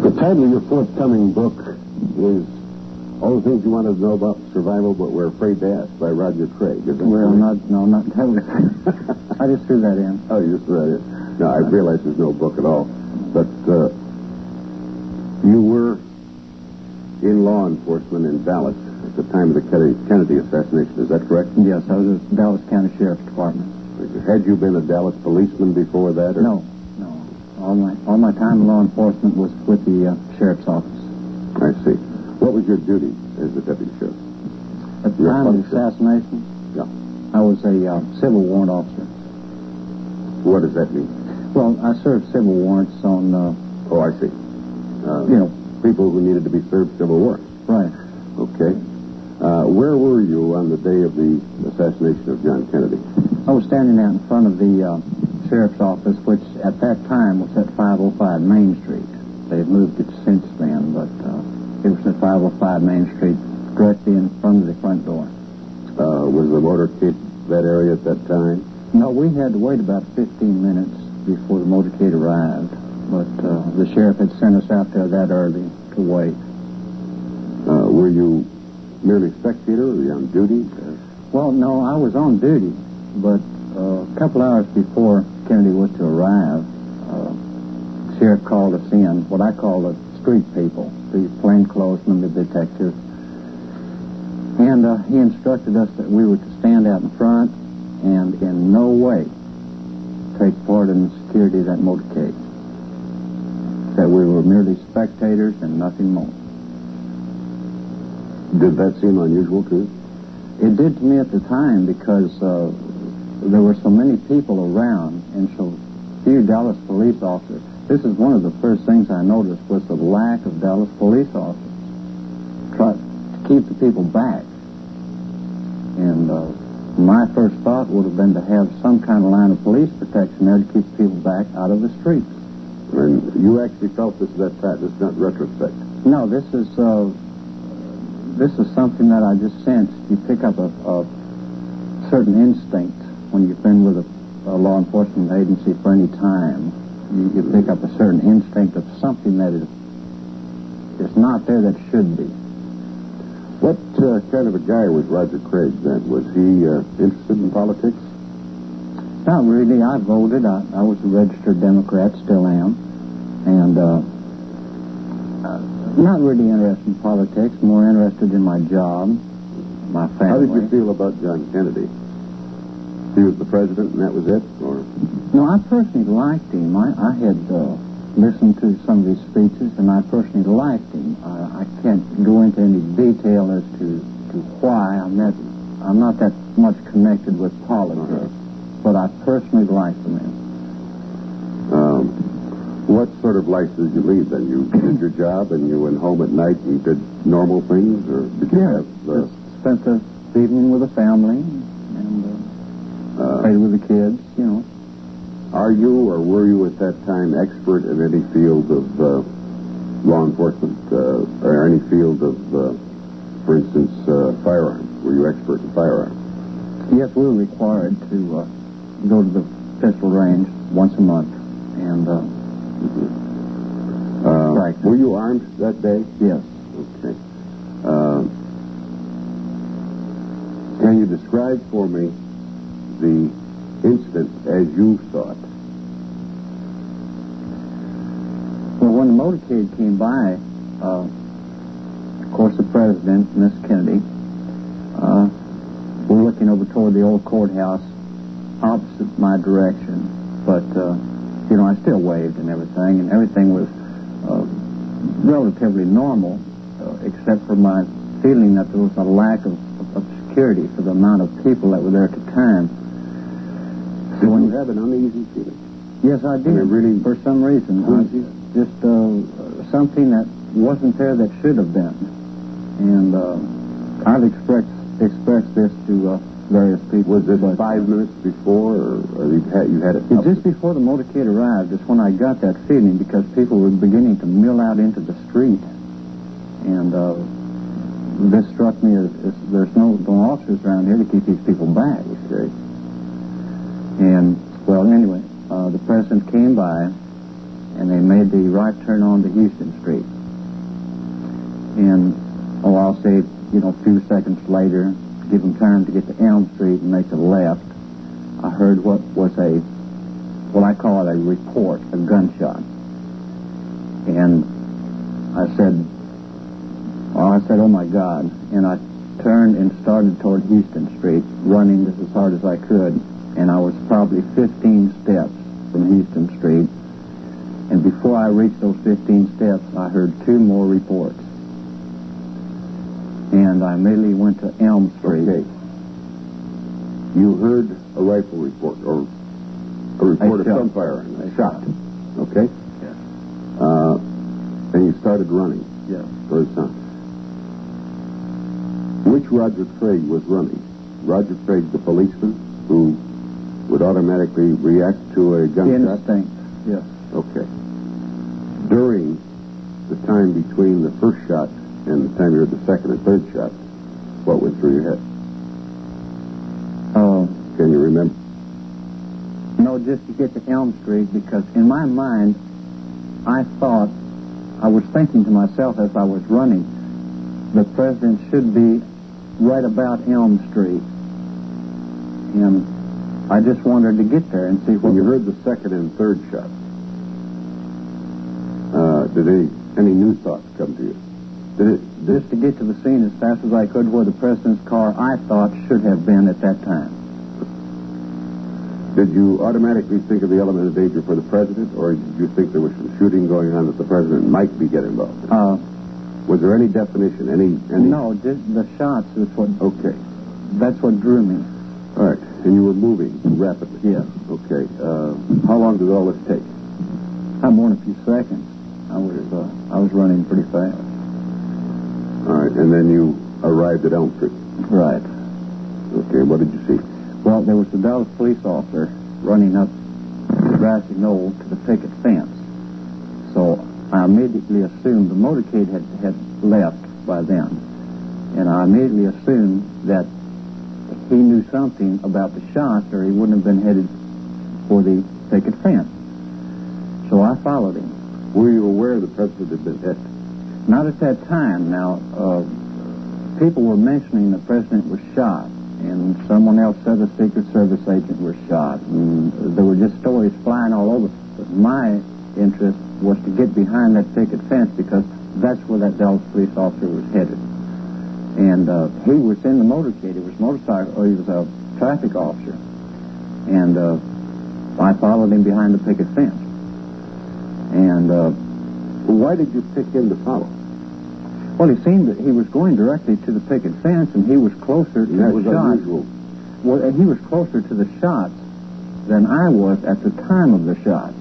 The title of your forthcoming book is All the Things You Wanted to Know About Survival But We're Afraid to Ask by Roger Craig. Is that not that was, I just threw that in. Oh, you just threw that in. No, I realize there's no book at all. But you were in law enforcement in Dallas at the time of the Kennedy assassination. Is that correct? Yes, I was at Dallas County Sheriff's Department. Had you been a Dallas policeman before that? Or? No. All my time in law enforcement was with the sheriff's office. I see. What was your duty as a deputy sheriff? At the time of the assassination? Yeah. I was a civil warrant officer. What does that mean? Well, I served civil warrants on... Oh, I see. People who needed to be served civil warrants. Right. Okay. Where were you on the day of the assassination of John Kennedy? I was standing out in front of the sheriff's office, which at that time was at 505 Main Street. They've moved it since then, but it was at 505 Main Street, directly in front of the front door. Was the motorcade that area at that time? No, we had to wait about 15 minutes before the motorcade arrived, but the sheriff had sent us out there that early to wait. Were you merely spectator, or were you on duty? Well, no, I was on duty, but a couple hours before Kennedy was to arrive, the sheriff called us in, what I call the street people, the plainclothesmen, the detectives, and he instructed us that we were to stand out in front and in no way take part in the security of that motorcade, that we were merely spectators and nothing more. Did that seem unusual to you? It did to me at the time because there were so many people around and so few Dallas police officers. This is one of the first things I noticed was the lack of Dallas police officers. Try to keep the people back. And my first thought would have been to have some kind of line of police protection there to keep people back out of the streets. And you actually felt this at that time, this is not retrospect? No, this is something that I just sensed. You pick up a certain instinct when you've been with a law enforcement agency for any time. You pick up a certain instinct of something that is not there that should be. What kind of a guy was Roger Craig then? Was he interested in politics? Not really. I voted. I was a registered Democrat, still am. And not really interested in politics, more interested in my job, my family. How did you feel about John Kennedy? He was the president and that was it? Or? No, I personally liked him. I had listened to some of his speeches, and I personally liked him. I can't go into any detail as to why. I'm not that much connected with politics, but I personally liked the man. What sort of life did you lead then? You did your job and you went home at night and did normal things, or did you have... spent the evening with the family and played with the kids, you know. Are you or were you at that time expert in any field of law enforcement, or any field of, for instance, firearms? Were you expert in firearms? Yes, we were required to go to the pistol range once a month and practice. Were you armed that day? Yes. Okay. Can you describe for me the incident as you saw it? Well, when the motorcade came by, of course, the president, Miss Kennedy, were looking over toward the old courthouse opposite my direction. But, I still waved and everything was relatively normal, except for my feeling that there was a lack of security for the amount of people that were there at the time. Did you have an uneasy feeling? Yes, I did. Really, for some reason. Just something that wasn't there that should have been. And I've expressed this to various people. Was this 5 minutes before, or you had it? Just before the motorcade arrived is when I got that feeling, because people were beginning to mill out into the street. And this struck me as there's no officers around here to keep these people back. Okay. And, well, anyway, the president came by, and they made the right turn on to Houston Street. And, I'll say, a few seconds later, to give them time to get to Elm Street and make a left, I heard what was what I call a report, a gunshot. And I said, oh my God. And I turned and started toward Houston Street, running just as hard as I could. And I was probably 15 steps from Houston Street. And before I reached those 15 steps, I heard 2 more reports. And I immediately went to Elm Street. Okay. You heard a rifle report, or a report of some firearm. A shot. Okay? Yes. And you started running. Yes. Those times. Which Roger Craig was running? Roger Craig, the policeman, who would automatically react to a gunshot? Instinct, yes. Okay. During the time between the first shot and the time you heard the second and third shot, what went through your head? Can you remember? No, just to get to Elm Street, because in my mind, I was thinking to myself as I was running, the president should be right about Elm Street. And I just wanted to get there and see what... When you heard the second and third shot, did any new thoughts come to you? Just to get to the scene as fast as I could where the president's car, I thought, should have been at that time. Did you automatically think of the element of danger for the president, or did you think there was some shooting going on that the president might be getting involved in? Was there any definition, any... No, just the shots is what... Okay. That's what drew me. All right. And you were moving rapidly? Yes. Okay. How long did all this take? More than a few seconds. I was running pretty fast. All right. And then you arrived at Elm Street? Right. Okay. What did you see? Well, there was a Dallas police officer running up the grassy knoll to the picket fence. So I immediately assumed the motorcade had left by then. And I immediately assumed that he knew something about the shots, or he wouldn't have been headed for the picket fence. So I followed him. Were you aware the president had been hit? Not at that time. Now, people were mentioning the president was shot. And someone else said a Secret Service agent was shot. And there were just stories flying all over. But my interest was to get behind that picket fence, because that's where that Dallas police officer was headed. And he was in the motorcade. He was he was a traffic officer. And I followed him behind the picket fence. And why did you pick him to follow? Well, it seemed that he was going directly to the picket fence, and he was closer to that the was shots. Unusual. Well, and he was closer to the shots than I was at the time of the shot.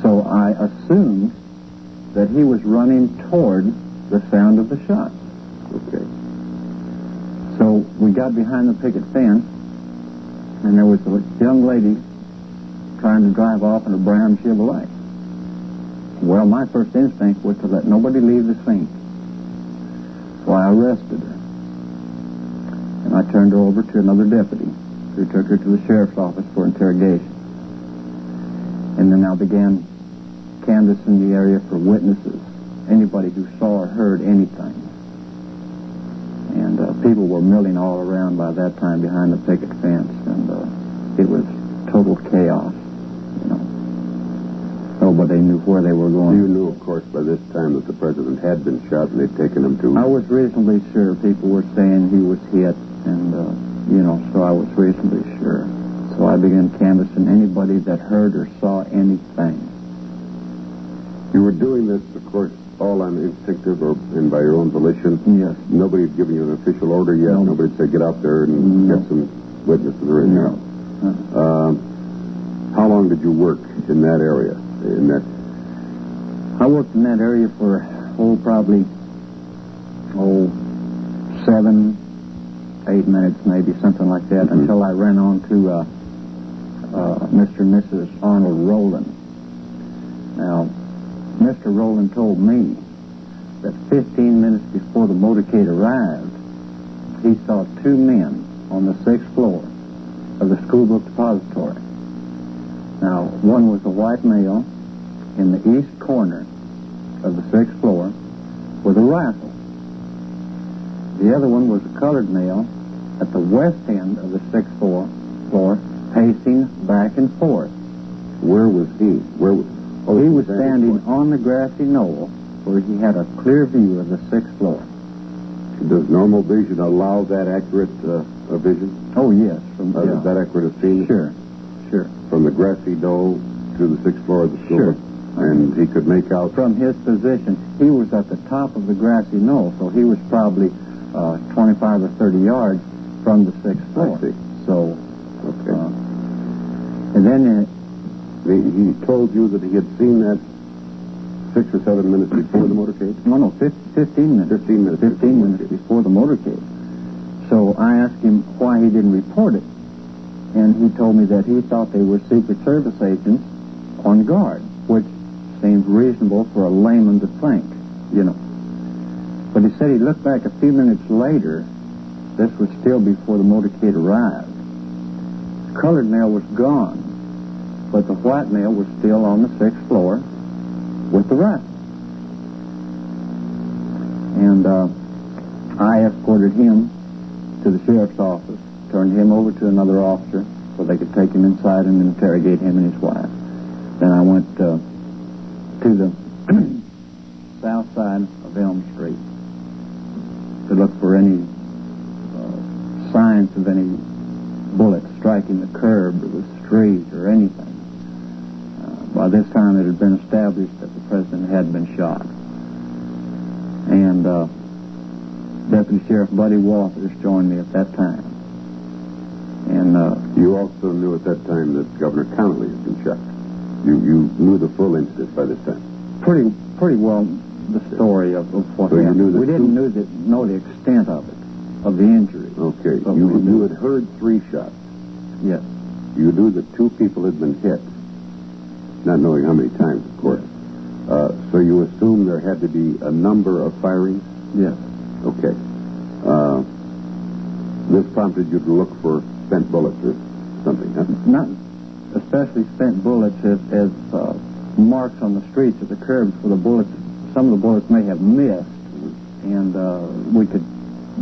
So I assumed that he was running toward the sound of the shot. Okay. So we got behind the picket fence, and there was a young lady trying to drive off in a brown Chevrolet. Well, my first instinct was to let nobody leave the scene. So I arrested her. And I turned her over to another deputy, who took her to the sheriff's office for interrogation. And then I began canvassing the area for witnesses, anybody who saw or heard anything. And people were milling all around by that time behind the picket fence, and it was total chaos. Nobody knew where they were going. You knew, of course, by this time that the president had been shot and they'd taken him to... I was reasonably sure. People were saying he was hit, and, so I was reasonably sure. So I began canvassing anybody that heard or saw anything. You were doing this, of course, all on instinctive and by your own volition? Yes. Nobody had given you an official order yet? No. Nobody had said, get out there and get some witnesses or anything else? How long did you work in that area? I worked in that area for, probably 7, 8 minutes, maybe, something like that, until I ran on to Mr. and Mrs. Arnold Rowland. Now, Mr. Rowland told me that 15 minutes before the motorcade arrived, he saw 2 men on the 6th floor of the school book depository. Now, one was a white male, in the east corner of the 6th floor with a rifle. The other one was a colored male at the west end of the 6th floor, pacing back and forth. Where was he? He was standing on the grassy knoll where he had a clear view of the 6th floor. Does normal vision allow that accurate vision? Oh, yes. That accurate a scene? Sure. From the grassy knoll to the 6th floor of the school? Sure. And he could make out... From his position, he was at the top of the grassy knoll, so he was probably 25 or 30 yards from the 6th floor. I see. So, okay. And then... he told you that he had seen that 6 or 7 minutes before the motorcade? No, 15 minutes. 15 minutes. 15 minutes before the motorcade. So I asked him why he didn't report it. And he told me that he thought they were Secret Service agents on guard, which seems reasonable for a layman to think, you know. But he said he looked back a few minutes later. This was still before the motorcade arrived. The colored male was gone, but the white male was still on the 6th floor with the rifle. And I escorted him to the sheriff's office, turned him over to another officer so they could take him inside and interrogate him and his wife. Then I went to the south side of Elm Street to look for any signs of any bullets striking the curb or the street or anything. By this time, it had been established that the president had been shot. And Deputy Sheriff Buddy Walters joined me at that time. And you also knew at that time that Governor Connolly had been shot. You knew the full incident by this time. Pretty well the story of what happened. We didn't know the extent of it, of the injury. Okay. You had heard 3 shots. Yes. You knew that 2 people had been hit. Not knowing how many times, of course. So you assumed there had to be a number of firings? Yes. Okay. This prompted you to look for spent bullets or something, huh? Not especially spent bullets as marks on the streets of the curbs where the bullets, some of the bullets may have missed, and we could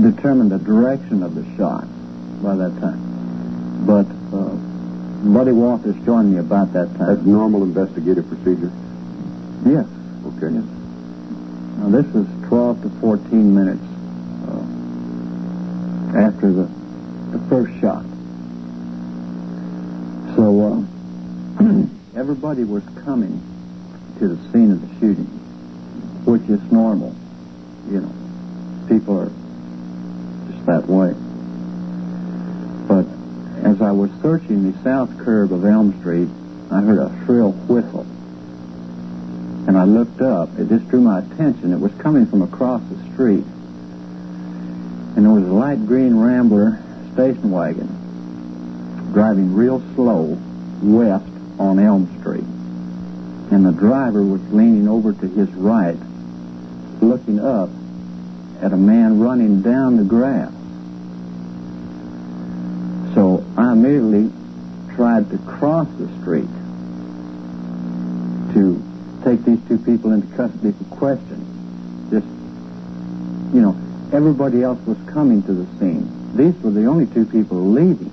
determine the direction of the shot by that time. But Buddy Walters joined me about that time. That's normal investigative procedure? Yes. Okay. Yes. Now, this was 12 to 14 minutes after the first shot. So everybody was coming to the scene of the shooting, which is normal. You know, people are just that way. But as I was searching the south curb of Elm Street, I heard a shrill whistle. And I looked up. It just drew my attention. It was coming from across the street. And there was a light green Rambler station wagon driving real slow west on Elm Street. And the driver was leaning over to his right, looking up at a man running down the grass. So I immediately tried to cross the street to take these 2 people into custody for questioning. Just, you know, everybody else was coming to the scene. These were the only 2 people leaving.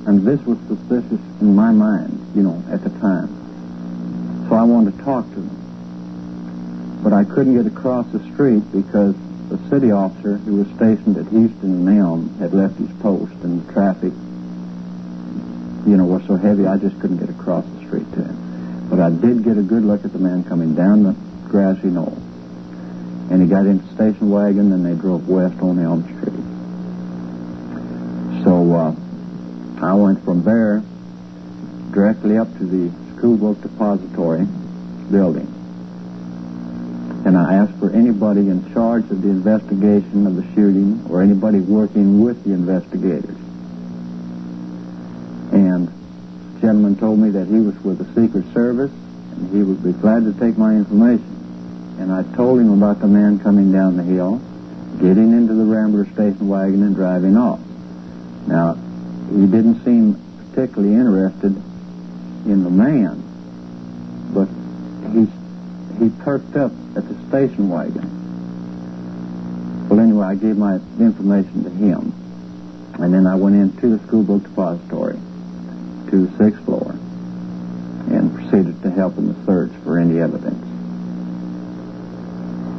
And this was suspicious in my mind, you know, at the time. So I wanted to talk to them. But I couldn't get across the street because the city officer who was stationed at Houston and Elm had left his post, and the traffic, you know, was so heavy I just couldn't get across the street to him. But I did get a good look at the man coming down the grassy knoll. And he got into the station wagon, and they drove west on Elm Street. So I went from there directly up to the school book depository building. And I asked for anybody in charge of the investigation of the shooting or anybody working with the investigators. And the gentleman told me that he was with the Secret Service and he would be glad to take my information. And I told him about the man coming down the hill, getting into the Rambler station wagon and driving off. Now, he didn't seem particularly interested in the man, but he perked up at the station wagon. Well, anyway, I gave my information to him. And then I went into the school book depository to the 6th floor and proceeded to help in the search for any evidence.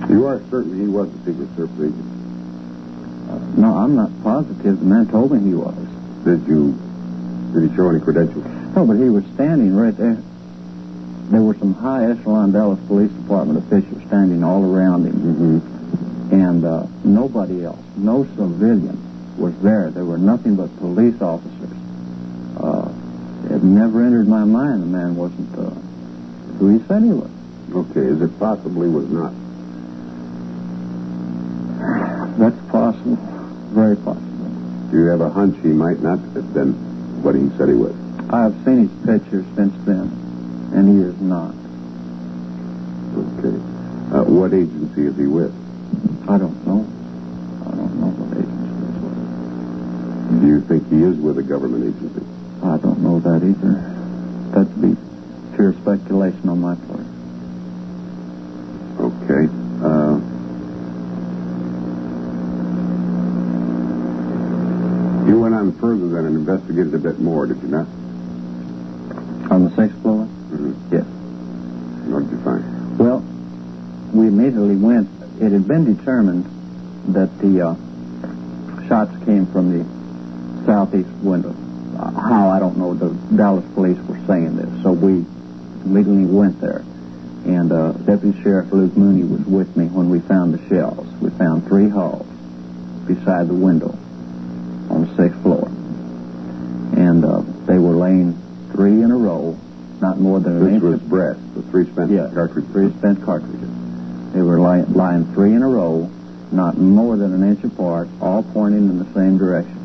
You are certain he was a Secret Service agent? No, I'm not positive. The man told me he was. Did he show any credentials? No, but he was standing right there. There were some high echelon Dallas Police Department officials standing all around him. Mm-hmm. And nobody else, no civilian was there. There were nothing but police officers. It never entered my mind the man wasn't who he said he was. Okay, is it possible he was not? That's possible. Very possible. Do you have a hunch he might not have been what he said he was? I have seen his picture since then, and he is not. Okay. What agency is he with? I don't know. I don't know what agency he's with. Do you think he is with a government agency? I don't know that either. That'd be pure speculation on my part. Okay. You went on further then and investigated a bit more, did you not? On the 6th floor? Mm-hmm. Yes. What did you find? Well, we immediately went. It had been determined that the shots came from the southeast window. How, I don't know. The Dallas police were saying this. So we immediately went there. And Deputy Sheriff Luke Mooney was with me when we found the shells. We found 3 hulls beside the window on the 6th floor. And they were laying 3 in a row, not more than an inch. This was breast, the 3 spent cartridges. 3 spent cartridges. They were lying 3 in a row, not more than an inch apart, all pointing in the same direction.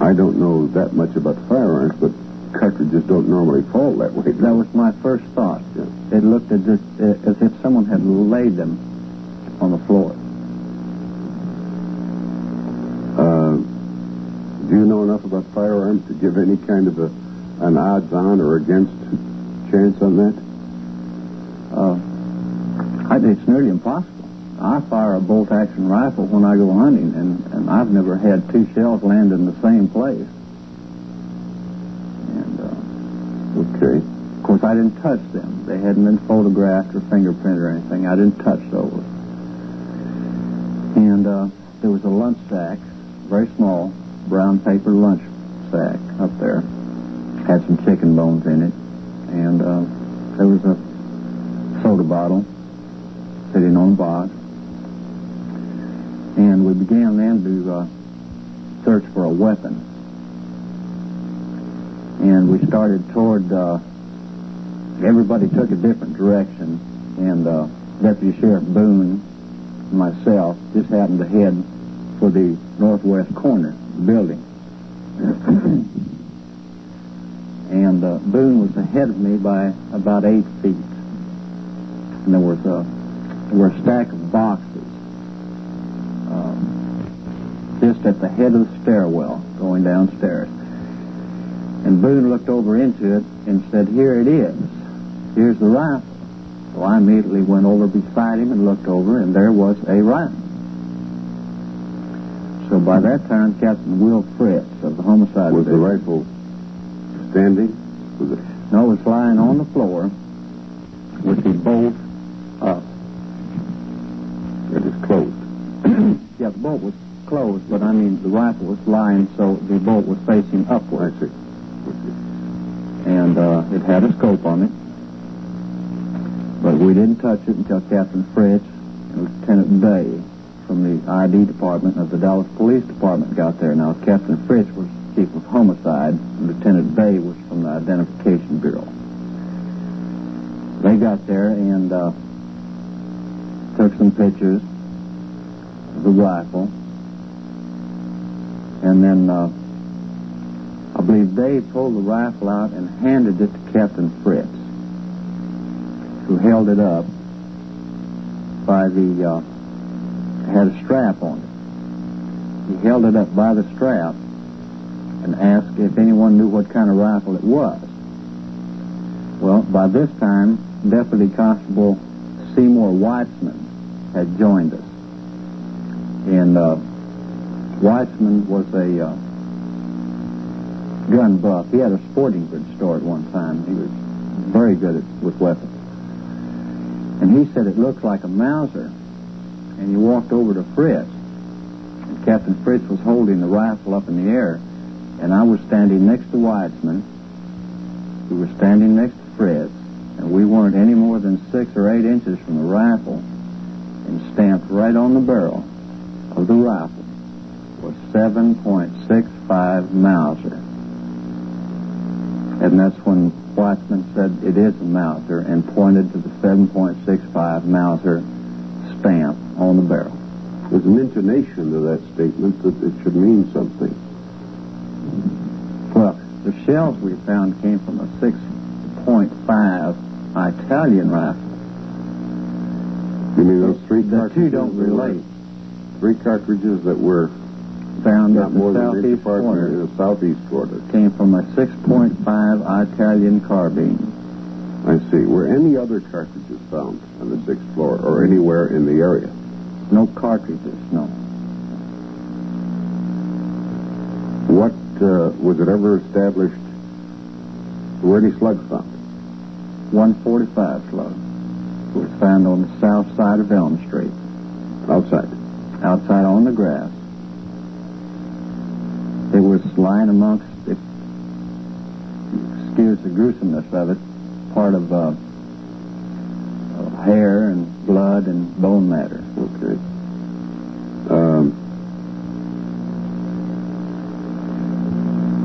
I don't know that much about firearms, but cartridges don't normally fall that way. That was my first thought. Yeah. It looked as if someone had laid them on the floor. Do you know enough about firearms to give any kind of an odds-on or against chance on that? I think it's nearly impossible. I fire a bolt-action rifle when I go hunting, and I've never had 2 shells land in the same place. And, okay. Of course, I didn't touch them. They hadn't been photographed or fingerprinted or anything. I didn't touch those. And there was a lunch sack, very small, brown paper lunch sack up there. Had some chicken bones in it. And there was a soda bottle sitting on a box. And we began then to search for a weapon. And we started toward, everybody took a different direction. And Deputy Sheriff Boone and myself just happened to head for the northwest corner of the building. And Boone was ahead of me by about 8 feet. And there were a stack of boxes just at the head of the stairwell going downstairs. And Boone looked over into it and said, "Here it is. Here's the rifle." So I immediately went over beside him and looked over, and there was a rifle. So by that time, Captain Will Fritz of the homicide Was the division, rifle standing? Was it? No, it was lying on the floor with the bolt up. It is closed. Yeah, the bolt was closed, but I mean the rifle was lying, so the bolt was facing upward. I see. And it had a scope on it. But we didn't touch it until Captain Fritz and Lieutenant Day from the ID department of the Dallas Police Department got there. Now, Captain Fritz was chief of homicide, and Lieutenant Day was from the Identification Bureau. They got there and took some pictures of the rifle. And then I believe Dave pulled the rifle out and handed it to Captain Fritz, who held it up by the, had a strap on it. He held it up by the strap and asked if anyone knew what kind of rifle it was. Well, by this time, Deputy Constable Seymour Weitzman had joined us. And Weitzman was a gun buff. He had a sporting goods store at one time. He was very good with weapons. And he said it looked like a Mauser. And he walked over to Fritz. And Captain Fritz was holding the rifle up in the air. And I was standing next to Weitzman. We were standing next to Fritz. And we weren't any more than 6 or 8 inches from the rifle. And stamped right on the barrel of the rifle was 7.65 Mauser. And that's when Weitzman said it is a Mauser and pointed to the 7.65 Mauser stamp on the barrel. There's an intonation to that statement that it should mean something. Well, the shells we found came from a 6.5 Italian rifle. You mean those 3 The cartridges? two don't relate. 3 cartridges that were Found not at more the than an inch southeast apart in corner the southeast corner. came from a 6.5 Italian carbine. I see. Were any other cartridges found on the 6th floor or anywhere in the area? No cartridges, no. What, was it ever established, were any slugs found? 145 slug was found on the south side of Elm Street, Outside? outside on the grass. It was lying amongst, if you excuse the gruesomeness of it, part of hair and blood and bone matter. Okay.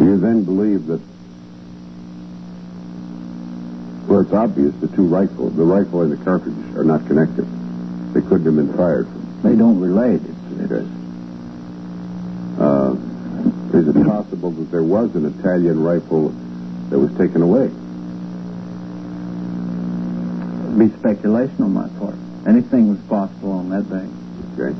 You then believe that, well, it's obvious the rifle and the cartridge are not connected. They couldn't have been fired from. They don't relate. Is it possible that there was an Italian rifle that was taken away? It'd be speculation on my part. Anything was possible on that day. Okay.